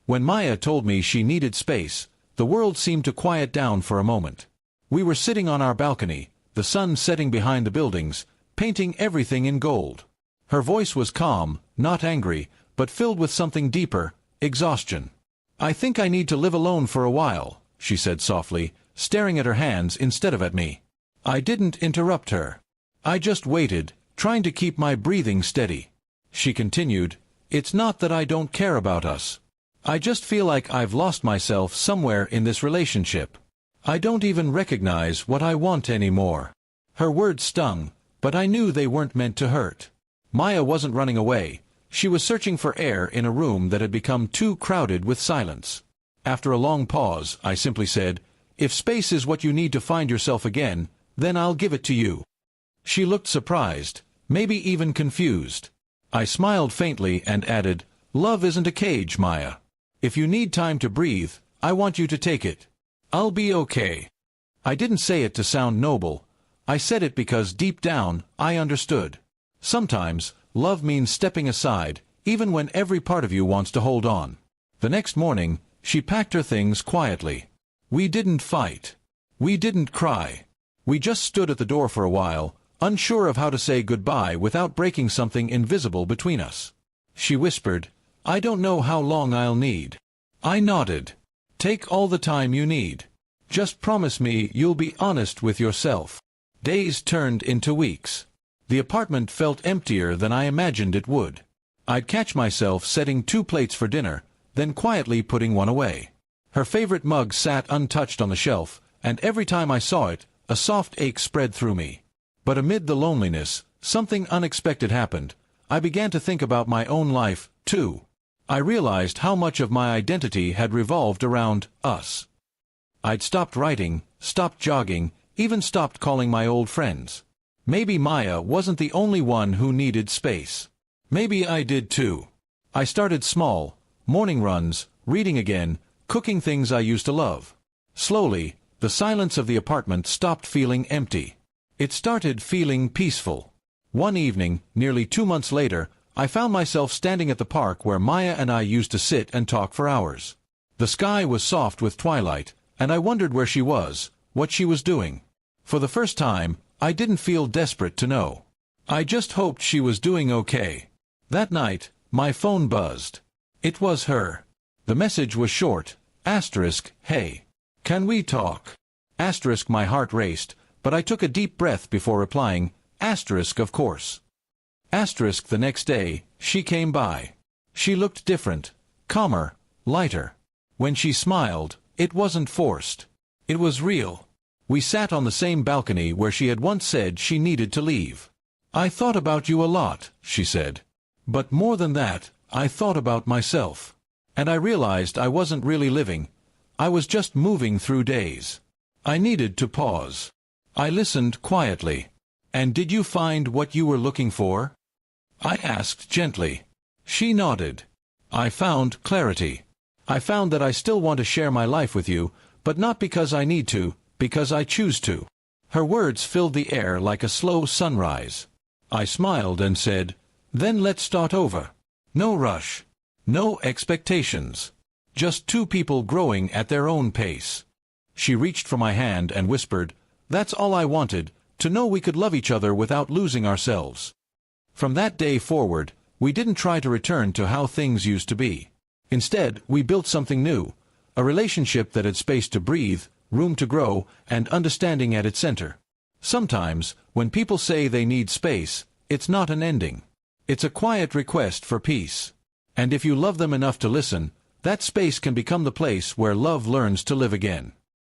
When Maya told me she needed space, the world seemed to quiet down for a moment. We were sitting on our balcony, the sun setting behind the buildings, painting everything in gold. Her voice was calm, not angry, but filled with something deeper, exhaustion. "I think I need to live alone for a while," she said softly, staring at her hands instead of at me. I didn't interrupt her. I just waited, trying to keep my breathing steady. She continued, "It's not that I don't care about us. I just feel like I've lost myself somewhere in this relationship. I don't even recognize what I want anymore." Her words stung, but I knew they weren't meant to hurt. Maya wasn't running away. She was searching for air in a room that had become too crowded with silence. After a long pause, I simply said, "If space is what you need to find yourself again, then I'll give it to you." She looked surprised, maybe even confused. I smiled faintly and added, "Love isn't a cage, Maya. If you need time to breathe, I want you to take it. I'll be okay." I didn't say it to sound noble. I said it because deep down, I understood. Sometimes, love means stepping aside, even when every part of you wants to hold on. The next morning, she packed her things quietly. We didn't fight. We didn't cry. We just stood at the door for a while, unsure of how to say goodbye without breaking something invisible between us. She whispered, "I don't know how long I'll need." I nodded. "Take all the time you need. Just promise me you'll be honest with yourself." Days turned into weeks. The apartment felt emptier than I imagined it would. I'd catch myself setting 2 plates for dinner, then quietly putting one away. Her favorite mug sat untouched on the shelf, and every time I saw it, a soft ache spread through me. But amid the loneliness, something unexpected happened. I began to think about my own life, too. I realized how much of my identity had revolved around us. I'd stopped writing, stopped jogging, even stopped calling my old friends. Maybe Maya wasn't the only one who needed space. Maybe I did too. I started small, morning runs, reading again, cooking things I used to love. Slowly, the silence of the apartment stopped feeling empty. It started feeling peaceful. One evening, nearly 2 months later, I found myself standing at the park where Maya and I used to sit and talk for hours. The sky was soft with twilight, and I wondered where she was, what she was doing. For the first time, I didn't feel desperate to know. I just hoped she was doing okay. That night, my phone buzzed. It was her. The message was short, "Hey. Can we talk?" My heart raced, but I took a deep breath before replying, "Of course." The next day, she came by. She looked different, calmer, lighter. When she smiled, it wasn't forced. It was real. We sat on the same balcony where she had once said she needed to leave. "I thought about you a lot," she said. "But more than that, I thought about myself. And I realized I wasn't really living. I was just moving through days. I needed to pause." I listened quietly. "And did you find what you were looking for?" I asked gently. She nodded. "I found clarity. I found that I still want to share my life with you, but not because I need to, because I choose to." Her words filled the air like a slow sunrise. I smiled and said, "Then let's start over. No rush. No expectations. Just 2 people growing at their own pace." She reached for my hand and whispered, "That's all I wanted, to know we could love each other without losing ourselves." From that day forward, we didn't try to return to how things used to be. Instead, we built something new, a relationship that had space to breathe, room to grow, and understanding at its center. Sometimes, when people say they need space, it's not an ending. It's a quiet request for peace. And if you love them enough to listen, that space can become the place where love learns to live again.